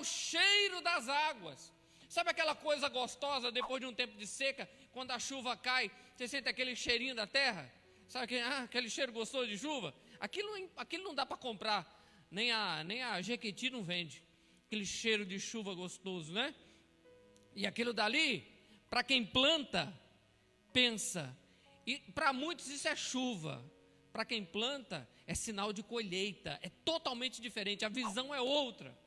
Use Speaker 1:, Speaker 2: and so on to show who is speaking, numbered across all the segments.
Speaker 1: ao cheiro das águas. Sabe aquela coisa gostosa depois de um tempo de seca, quando a chuva cai, você sente aquele cheirinho da terra? Sabe aquele cheiro gostoso de chuva? Aquilo não dá para comprar, nem a Jequiti não vende, aquele cheiro de chuva gostoso, né? E aquilo dali, para quem planta, pensa, e para muitos isso é chuva, para quem planta é sinal de colheita, é totalmente diferente, a visão é outra.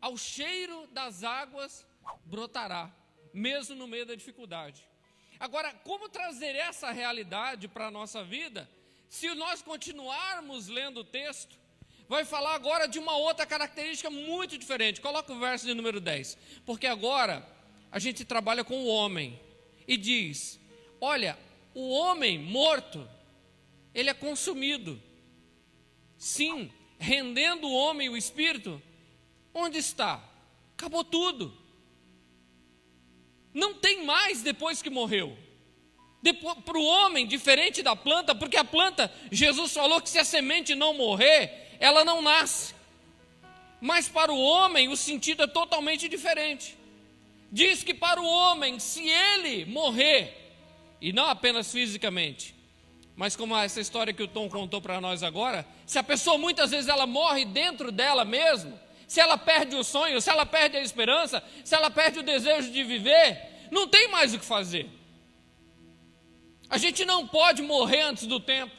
Speaker 1: Ao cheiro das águas brotará, mesmo no meio da dificuldade. Agora, como trazer essa realidade para a nossa vida? Se nós continuarmos lendo o texto, vai falar agora de uma outra característica muito diferente. Coloca o verso de número 10, porque agora a gente trabalha com o homem, e diz, olha, o homem morto, ele é consumido, sim, rendendo o homem o espírito, onde está? Acabou tudo, não tem mais depois que morreu. Para o homem, diferente da planta, porque a planta, Jesus falou que se a semente não morrer, ela não nasce, mas para o homem o sentido é totalmente diferente. Diz que para o homem, se ele morrer, e não apenas fisicamente, mas como essa história que o Tom contou para nós agora, se a pessoa muitas vezes ela morre dentro dela mesmo, se ela perde o sonho, se ela perde a esperança, se ela perde o desejo de viver, não tem mais o que fazer. A gente não pode morrer antes do tempo.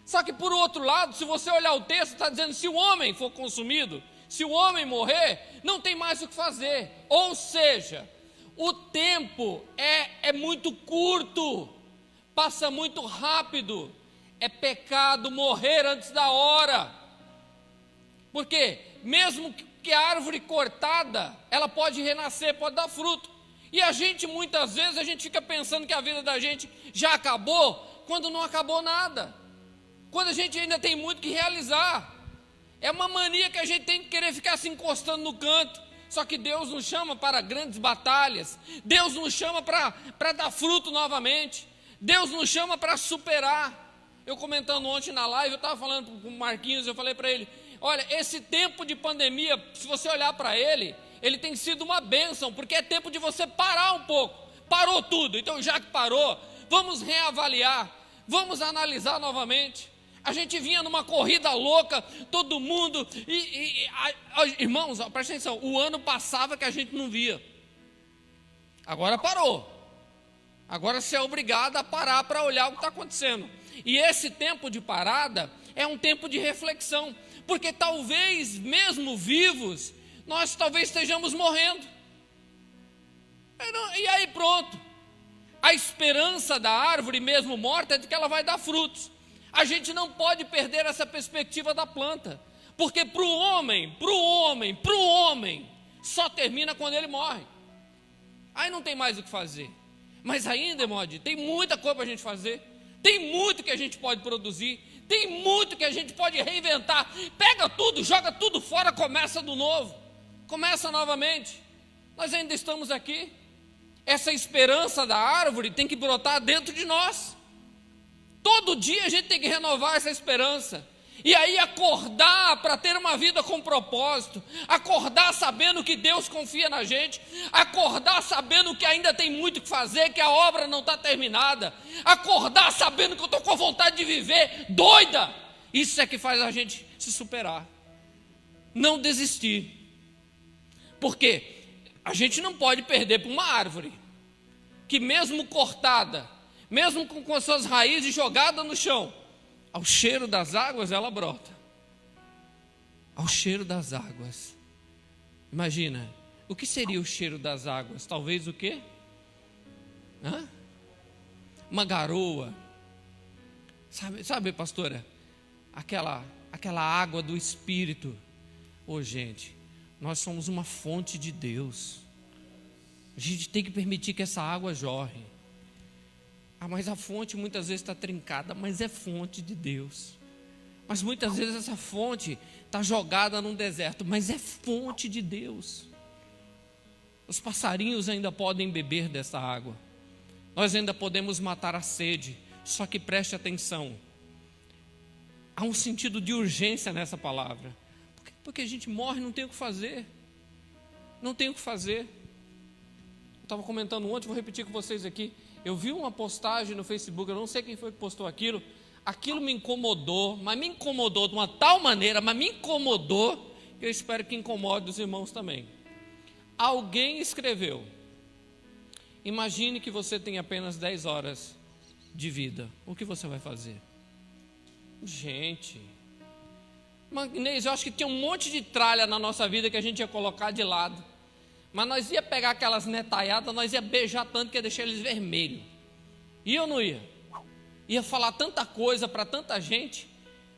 Speaker 1: Só que por outro lado, se você olhar o texto, está dizendo, se o homem for consumido, se o homem morrer, não tem mais o que fazer. Ou seja, o tempo é muito curto, passa muito rápido, é pecado morrer antes da hora, porque mesmo que a árvore cortada, ela pode renascer, pode dar fruto, e a gente muitas vezes, a gente fica pensando que a vida da gente já acabou, quando não acabou nada, quando a gente ainda tem muito que realizar. É uma mania que a gente tem que querer ficar se encostando no canto. Só que Deus nos chama para grandes batalhas, Deus nos chama para dar fruto novamente, Deus nos chama para superar. Eu comentando ontem na live, eu estava falando com o Marquinhos, eu falei para ele, olha, esse tempo de pandemia, se você olhar para ele tem sido uma bênção, porque é tempo de você parar um pouco. Parou tudo, então já que parou, vamos reavaliar, vamos analisar novamente. A gente vinha numa corrida louca, todo mundo, irmãos, presta atenção, o ano passava que a gente não via, agora parou, agora você é obrigado a parar para olhar o que está acontecendo, e esse tempo de parada é um tempo de reflexão, porque talvez mesmo vivos, nós talvez estejamos morrendo, e aí pronto, a esperança da árvore mesmo morta é de que ela vai dar frutos. A gente não pode perder essa perspectiva da planta, porque para o homem, só termina quando ele morre, aí não tem mais o que fazer, mas ainda, Emode, tem muita coisa para a gente fazer, tem muito que a gente pode produzir, tem muito que a gente pode reinventar, pega tudo, joga tudo fora, começa do novo, começa novamente, nós ainda estamos aqui, essa esperança da árvore tem que brotar dentro de nós, todo dia a gente tem que renovar essa esperança, e aí acordar para ter uma vida com propósito, acordar sabendo que Deus confia na gente, acordar sabendo que ainda tem muito que fazer, que a obra não está terminada, acordar sabendo que eu estou com vontade de viver, doida, isso é que faz a gente se superar, não desistir, porque a gente não pode perder para uma árvore, que mesmo cortada, mesmo com as suas raízes jogadas no chão, ao cheiro das águas ela brota, ao cheiro das águas. Imagina, o que seria o cheiro das águas? Talvez o quê? Uma garoa, sabe pastora, aquela água do Espírito. Gente, nós somos uma fonte de Deus, a gente tem que permitir que essa água jorre. Mas a fonte muitas vezes está trincada, mas é fonte de Deus. Mas muitas vezes essa fonte está jogada num deserto, mas é fonte de Deus. Os passarinhos ainda podem beber dessa água, nós ainda podemos matar a sede. Só que preste atenção, há um sentido de urgência nessa palavra, porque a gente morre e não tem o que fazer. Não tem o que fazer. Eu estava comentando ontem, vou repetir com vocês aqui. Eu vi uma postagem no Facebook, eu não sei quem foi que postou aquilo. Aquilo me incomodou, mas me incomodou de uma tal maneira, mas me incomodou, que eu espero que incomode os irmãos também. Alguém escreveu: imagine que você tem apenas 10 horas de vida. O que você vai fazer? Gente, Magnês, eu acho que tem um monte de tralha na nossa vida que a gente ia colocar de lado. Mas nós ia pegar aquelas netaiadas, nós ia beijar tanto que ia deixar eles vermelhos. Ia ou não ia? Ia falar tanta coisa para tanta gente.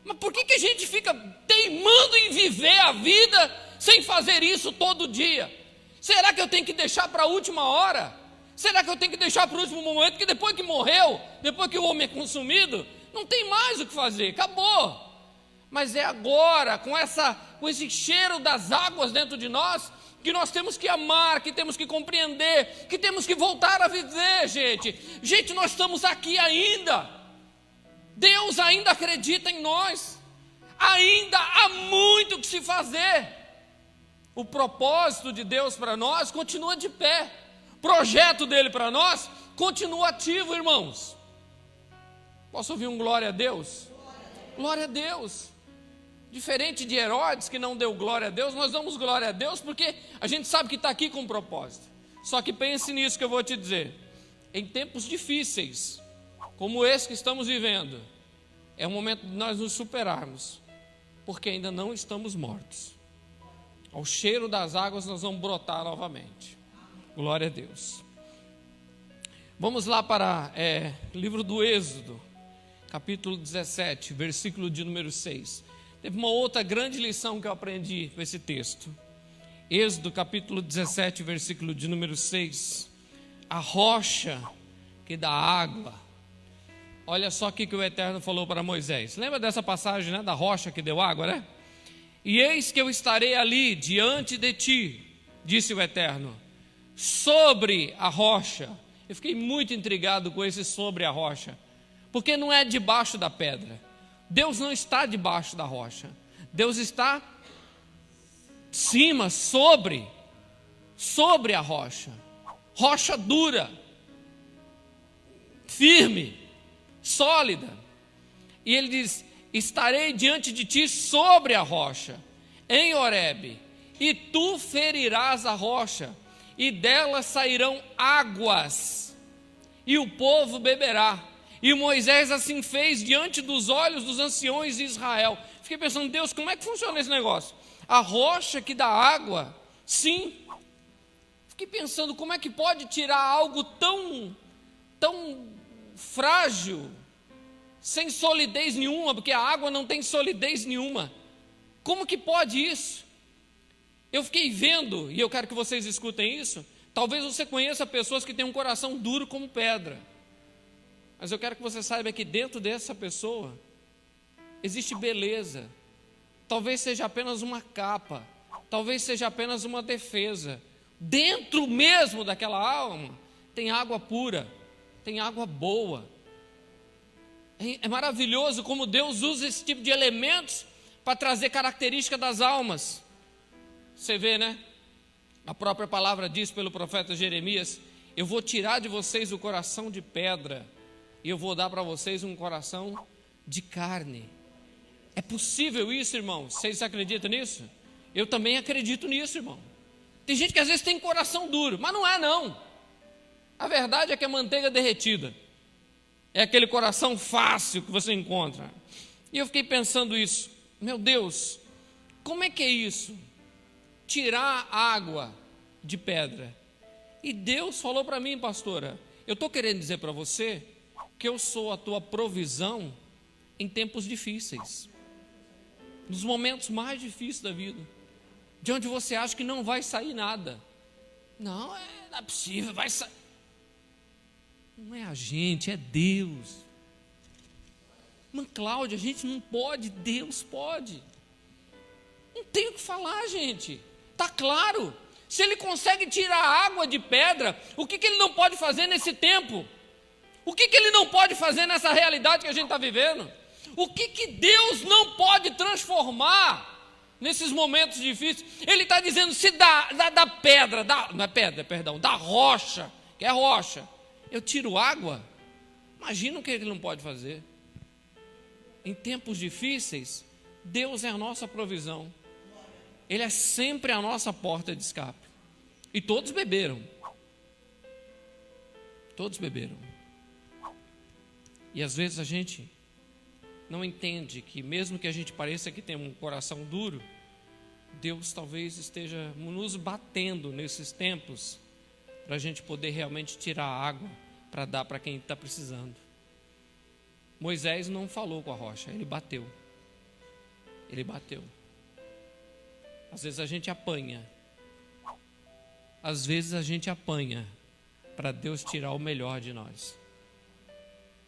Speaker 1: Mas por que a gente fica teimando em viver a vida sem fazer isso todo dia? Será que eu tenho que deixar para a última hora? Será que eu tenho que deixar para o último momento? Que depois que morreu, depois que o homem é consumido, não tem mais o que fazer, acabou. Mas é agora, com esse cheiro das águas dentro de nós, que nós temos que amar, que temos que compreender, que temos que voltar a viver, gente. Gente, nós estamos aqui ainda. Deus ainda acredita em nós. Ainda há muito que se fazer. O propósito de Deus para nós continua de pé. O projeto dele para nós continua ativo, irmãos. Posso ouvir um glória a Deus? Glória a Deus. Diferente de Herodes, que não deu glória a Deus, nós damos glória a Deus porque a gente sabe que está aqui com um propósito. Só que pense nisso que eu vou te dizer. Em tempos difíceis, como esse que estamos vivendo, é o momento de nós nos superarmos, porque ainda não estamos mortos. Ao cheiro das águas nós vamos brotar novamente. Glória a Deus. Vamos lá para o livro do Êxodo, capítulo 17, versículo de número 6. Teve uma outra grande lição que eu aprendi com esse texto. Êxodo capítulo 17, versículo de número 6. A rocha que dá água. Olha só o que o Eterno falou para Moisés. Lembra dessa passagem, né, da rocha que deu água, né? E eis que eu estarei ali diante de ti, disse o Eterno, sobre a rocha. Eu fiquei muito intrigado com esse sobre a rocha, porque não é debaixo da pedra. Deus não está debaixo da rocha. Deus está cima, sobre a rocha. Rocha dura, firme, sólida. E ele diz: estarei diante de ti sobre a rocha, em Horebe, e tu ferirás a rocha, e dela sairão águas, e o povo beberá. E Moisés assim fez diante dos olhos dos anciões de Israel. Fiquei pensando, Deus, como é que funciona esse negócio? A rocha que dá água? Sim. Fiquei pensando, como é que pode tirar algo tão frágil, sem solidez nenhuma, porque a água não tem solidez nenhuma. Como que pode isso? Eu fiquei vendo, e eu quero que vocês escutem isso. Talvez você conheça pessoas que têm um coração duro como pedra. Mas eu quero que você saiba que dentro dessa pessoa existe beleza. Talvez seja apenas uma capa, talvez seja apenas uma defesa. Dentro mesmo daquela alma tem água pura, tem água boa. É maravilhoso como Deus usa esse tipo de elementos para trazer característica das almas. Você vê, né? A própria palavra diz pelo profeta Jeremias: eu vou tirar de vocês o coração de pedra e eu vou dar para vocês um coração de carne. É possível isso, irmão? Vocês acreditam nisso? Eu também acredito nisso, irmão. Tem gente que às vezes tem coração duro, mas não é não. A verdade é que é manteiga derretida. É aquele coração fácil que você encontra. E eu fiquei pensando isso. Meu Deus, como é que é isso? Tirar água de pedra. E Deus falou para mim, pastora, eu estou querendo dizer para você que eu sou a tua provisão em tempos difíceis, nos momentos mais difíceis da vida, de onde você acha que não vai sair nada. Não é possível, vai sair. Não é a gente, é Deus. Mas Cláudia, a gente não pode, Deus pode. Não tem o que falar, gente. Está claro. Se ele consegue tirar água de pedra, o que ele não pode fazer nesse tempo? O que ele não pode fazer nessa realidade que a gente está vivendo? O que Deus não pode transformar nesses momentos difíceis. Ele está dizendo: se da pedra, não é pedra, perdão, da rocha, que é rocha, eu tiro água. Imagina o que ele não pode fazer. Em tempos difíceis, Deus é a nossa provisão. Ele é sempre a nossa porta de escape. E todos beberam. Todos beberam. E às vezes a gente não entende que mesmo que a gente pareça que tem um coração duro, Deus talvez esteja nos batendo nesses tempos para a gente poder realmente tirar a água para dar para quem está precisando. Moisés não falou com a rocha, ele bateu. Ele bateu. Às vezes a gente apanha. Às vezes a gente apanha para Deus tirar o melhor de nós.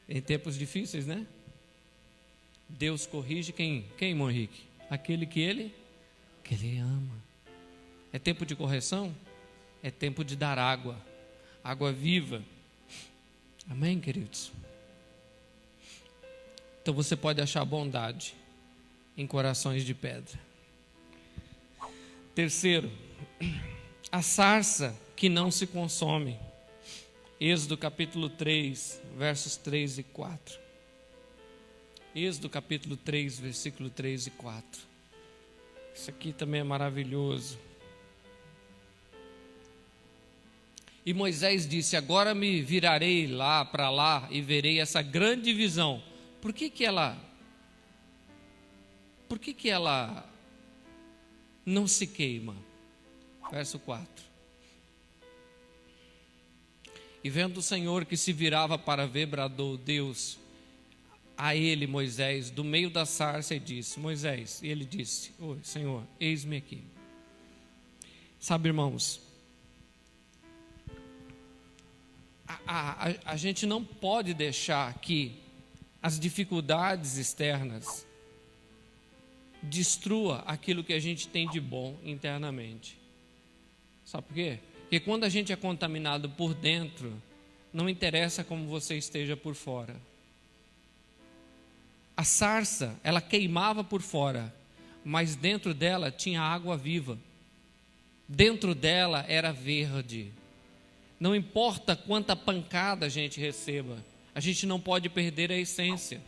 Speaker 1: Em tempos difíceis, né? Deus corrige quem, irmão Henrique? Aquele que ele ama. É tempo de correção? É tempo de dar água. Água viva. Amém, queridos? Então você pode achar bondade em corações de pedra. Terceiro, a sarça que não se consome. Êxodo capítulo 3, versos 3 e 4. Êxodo capítulo 3, versículo 3 e 4. Isso aqui também é maravilhoso. E Moisés disse: agora me virarei para lá e verei essa grande visão. Por que ela não se queima? Verso 4. E vendo o Senhor que se virava para ver, bradou Deus a ele, Moisés, do meio da sarça, e disse: Moisés, e ele disse: oi, Senhor, eis-me aqui. Sabe, irmãos, a gente não pode deixar que as dificuldades externas destrua aquilo que a gente tem de bom internamente. Sabe por quê? Porque quando a gente é contaminado por dentro, não interessa como você esteja por fora. A sarça, ela queimava por fora, mas dentro dela tinha água viva. Dentro dela era verde. Não importa quanta pancada a gente receba, a gente não pode perder a essência.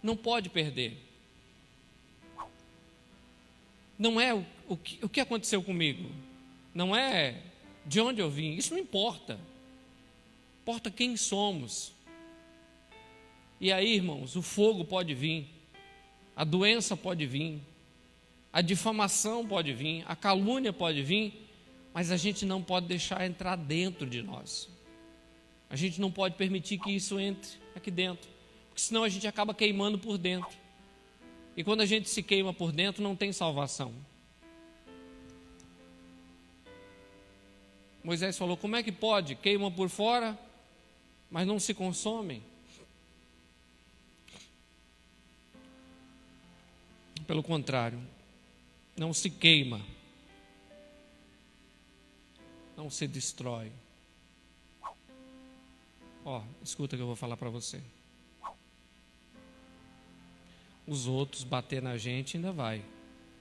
Speaker 1: Não pode perder. Não é o que aconteceu comigo. Não é de onde eu vim. Isso não importa. Importa quem somos. E aí, irmãos, o fogo pode vir. A doença pode vir. A difamação pode vir. A calúnia pode vir. Mas a gente não pode deixar entrar dentro de nós. A gente não pode permitir que isso entre aqui dentro. Porque senão a gente acaba queimando por dentro. E quando a gente se queima por dentro, não tem salvação. Moisés falou: como é que pode? Queimam por fora, mas não se consomem. Pelo contrário, não se queima, não se destrói. Escuta o que eu vou falar para você. Os outros bater na gente ainda vai,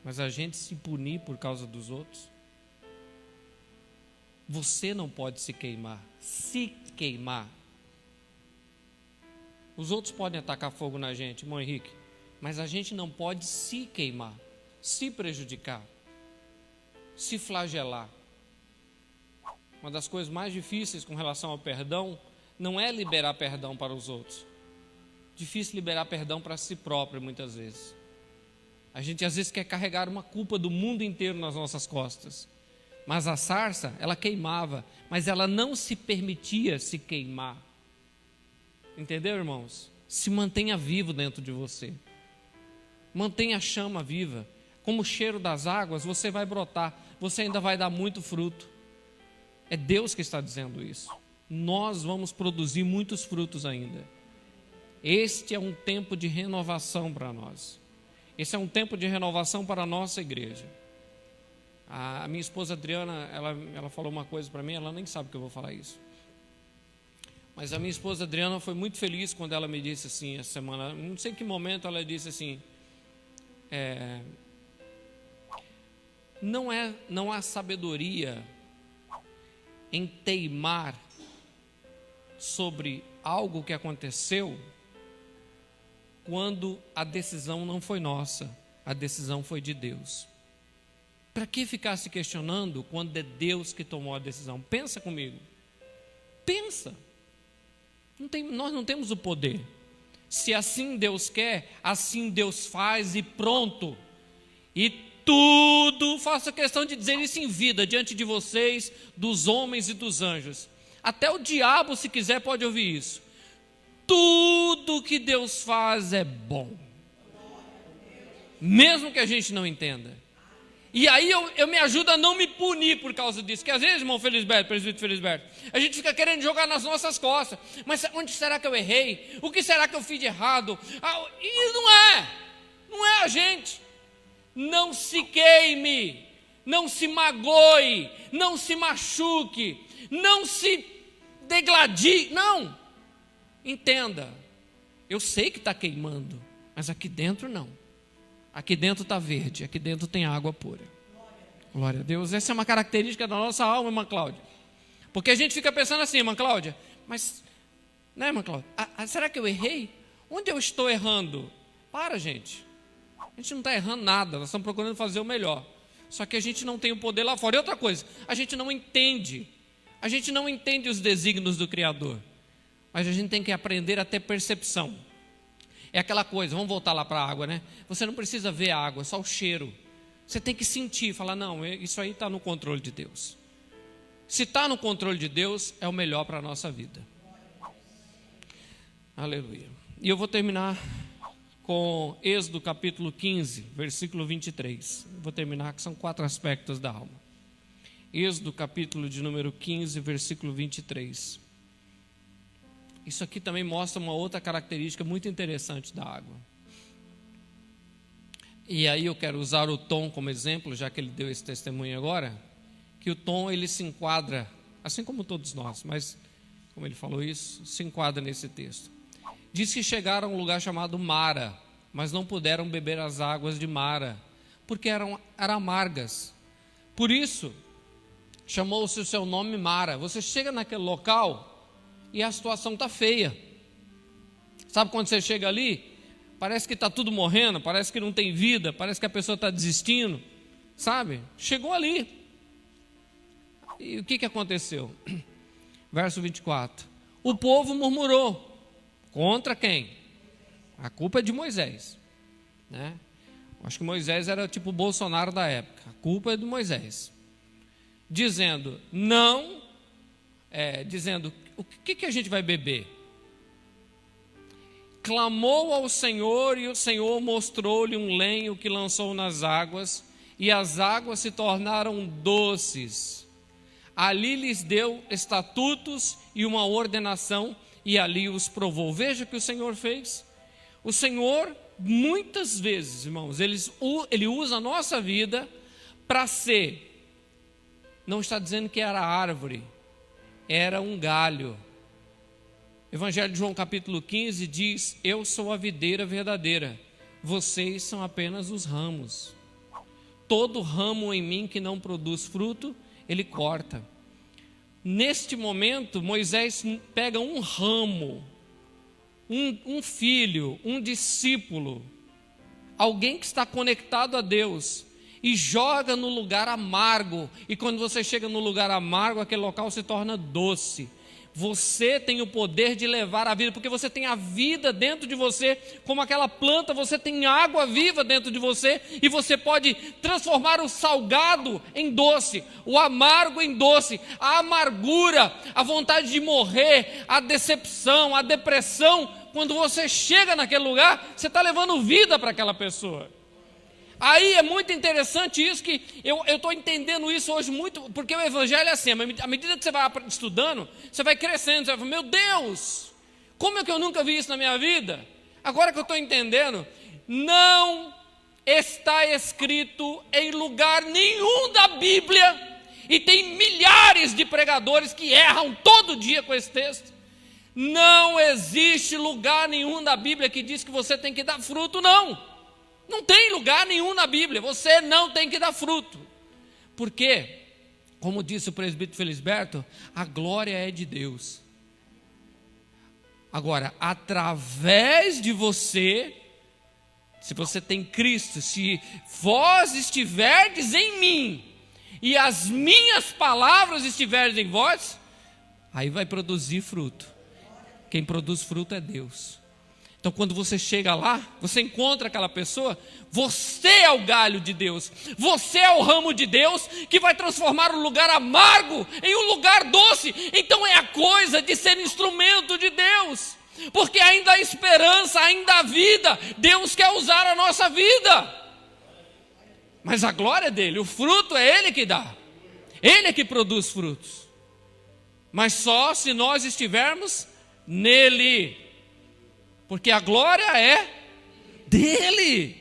Speaker 1: mas a gente se punir por causa dos outros, você não pode se queimar. Se queimar. Os outros podem atacar fogo na gente, irmão Henrique, mas a gente não pode se queimar, se prejudicar, se flagelar. Uma das coisas mais difíceis com relação ao perdão não é liberar perdão para os outros. Difícil liberar perdão para si próprio, muitas vezes. A gente às vezes quer carregar uma culpa do mundo inteiro nas nossas costas. Mas a sarça, ela queimava, mas ela não se permitia se queimar. Entendeu, irmãos? Se mantenha vivo dentro de você. Mantenha a chama viva. Como o cheiro das águas, você vai brotar. Você ainda vai dar muito fruto. É Deus que está dizendo isso. Nós vamos produzir muitos frutos ainda. Este é um tempo de renovação para nós. Esse é um tempo de renovação para a nossa igreja. A minha esposa Adriana, ela falou uma coisa para mim, ela nem sabe que eu vou falar isso. Mas a minha esposa Adriana foi muito feliz quando ela me disse assim, essa semana, não sei em que momento ela disse assim, não há sabedoria em teimar sobre algo que aconteceu quando a decisão não foi nossa, a decisão foi de Deus. Para que ficar se questionando quando é Deus que tomou a decisão? Pensa comigo. Pensa. Nós não temos o poder. Se assim Deus quer, assim Deus faz e pronto. E tudo, faço questão de dizer isso em vida, diante de vocês, dos homens e dos anjos. Até o diabo, se quiser, pode ouvir isso. Tudo que Deus faz é bom. Mesmo que a gente não entenda. E aí eu me ajudo a não me punir por causa disso. Que às vezes, irmão Felisberto, presbítero Felisberto, a gente fica querendo jogar nas nossas costas. Mas onde será que eu errei? O que será que eu fiz de errado? E não é a gente. Não se queime, não se magoe, não se machuque, não se degladie. Não. Entenda, eu sei que está queimando, mas aqui dentro não. Aqui dentro está verde, aqui dentro tem água pura. Glória a Deus. Essa é uma característica da nossa alma, irmã Cláudia. Porque a gente fica pensando assim, irmã Cláudia, mas, né, irmã Cláudia, será que eu errei? Onde eu estou errando? Para, gente. A gente não está errando nada, nós estamos procurando fazer o melhor. Só que a gente não tem o poder lá fora. E outra coisa, a gente não entende. A gente não entende os desígnios do Criador. Mas a gente tem que aprender a ter percepção. É aquela coisa, vamos voltar lá para a água, né? Você não precisa ver a água, só o cheiro. Você tem que sentir, falar, não, isso aí está no controle de Deus. Se está no controle de Deus, é o melhor para a nossa vida. Aleluia. E eu vou terminar com Êxodo capítulo 15, versículo 23. Vou terminar, que são 4 aspectos da alma. Êxodo capítulo de número 15, versículo 23. Isso aqui também mostra uma outra característica muito interessante da água. E aí eu quero usar o Tom como exemplo, já que ele deu esse testemunho agora, que o Tom ele se enquadra, assim como todos nós, mas como ele falou isso, se enquadra nesse texto. Diz que chegaram a um lugar chamado Mara, mas não puderam beber as águas de Mara, porque eram amargas. Por isso, chamou-se o seu nome Mara. Você chega naquele local e a situação está feia. Sabe quando você chega ali? Parece que está tudo morrendo, parece que não tem vida, parece que a pessoa está desistindo. Sabe? Chegou ali. E o que aconteceu? Verso 24. O povo murmurou. Contra quem? A culpa é de Moisés, né? Acho que Moisés era tipo o Bolsonaro da época. A culpa é de Moisés. Dizendo, o que a gente vai beber? Clamou ao Senhor e o Senhor mostrou-lhe um lenho que lançou nas águas, e as águas se tornaram doces. Ali lhes deu estatutos e uma ordenação, e ali os provou. Veja o que o Senhor fez. O Senhor, muitas vezes, irmãos, Ele usa a nossa vida para ser. Não está dizendo que era árvore, era um galho. Evangelho de João capítulo 15 diz, eu sou a videira verdadeira, vocês são apenas os ramos. Todo ramo em mim que não produz fruto, ele corta. Neste momento, Moisés pega um ramo, um filho, um discípulo, alguém que está conectado a Deus, e joga no lugar amargo. E quando você chega no lugar amargo, aquele local se torna doce. Você tem o poder de levar a vida, porque você tem a vida dentro de você, como aquela planta, você tem água viva dentro de você, e você pode transformar o salgado em doce, o amargo em doce, a amargura, a vontade de morrer, a decepção, a depressão. Quando você chega naquele lugar, você está levando vida para aquela pessoa. Aí é muito interessante isso, que eu estou entendendo isso hoje muito, porque o Evangelho é assim, à medida que você vai estudando, você vai crescendo, você vai falar, meu Deus, como é que eu nunca vi isso na minha vida? Agora que eu estou entendendo, não está escrito em lugar nenhum da Bíblia, e tem milhares de pregadores que erram todo dia com esse texto, não existe lugar nenhum da Bíblia que diz que você tem que dar fruto, não. Não tem lugar nenhum na Bíblia, você não tem que dar fruto. Porque, como disse o presbítero Felisberto, a glória é de Deus. Agora, através de você, se você tem Cristo, se vós estiverdes em mim, e as minhas palavras estiverem em vós, aí vai produzir fruto. Quem produz fruto é Deus. Então quando você chega lá, você encontra aquela pessoa, você é o galho de Deus, você é o ramo de Deus, que vai transformar um lugar amargo em um lugar doce. Então é a coisa de ser instrumento de Deus, porque ainda há esperança, ainda há vida. Deus quer usar a nossa vida, mas a glória é dele, o fruto é ele que dá, ele é que produz frutos, mas só se nós estivermos nele, porque a glória é dele,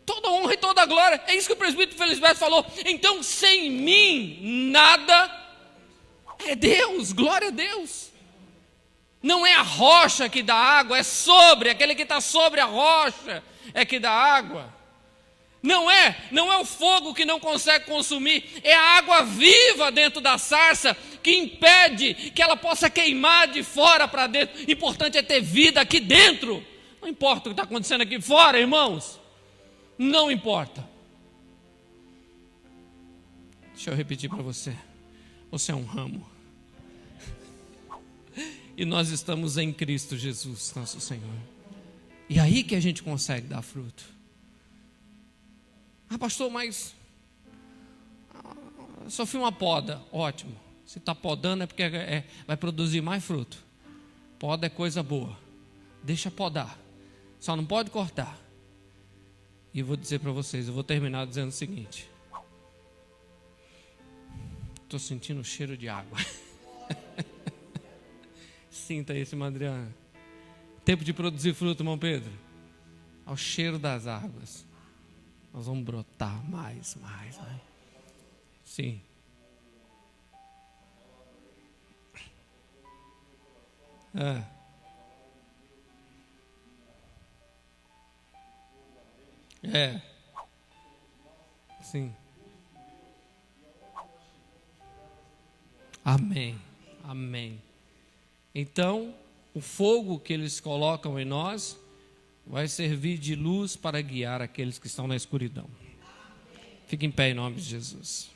Speaker 1: toda honra e toda glória. É isso que o presbítero Felisberto falou. Então, sem mim nada é Deus, glória a Deus. Não é a rocha que dá água, é sobre, aquele que está sobre a rocha é que dá água. Não é o fogo que não consegue consumir, é a água viva dentro da sarça que impede que ela possa queimar de fora para dentro. O importante é ter vida aqui dentro. Não importa o que está acontecendo aqui fora, irmãos. Não importa. Deixa eu repetir para você. Você é um ramo. E nós estamos em Cristo Jesus, nosso Senhor. E aí que a gente consegue dar fruto. Ah, pastor, mas sofri uma poda. Ótimo. Se está podando é porque vai produzir mais fruto. Poda é coisa boa. Deixa podar. Só não pode cortar. E eu vou dizer para vocês, eu vou terminar dizendo o seguinte. Estou sentindo o cheiro de água. Sinta isso, irmã Adriana. Tempo de produzir fruto, irmão Pedro. Ao cheiro das águas. Nós vamos brotar mais. Sim. Sim. Amém. Então, o fogo que eles colocam em nós vai servir de luz para guiar aqueles que estão na escuridão. Fique em pé em nome de Jesus.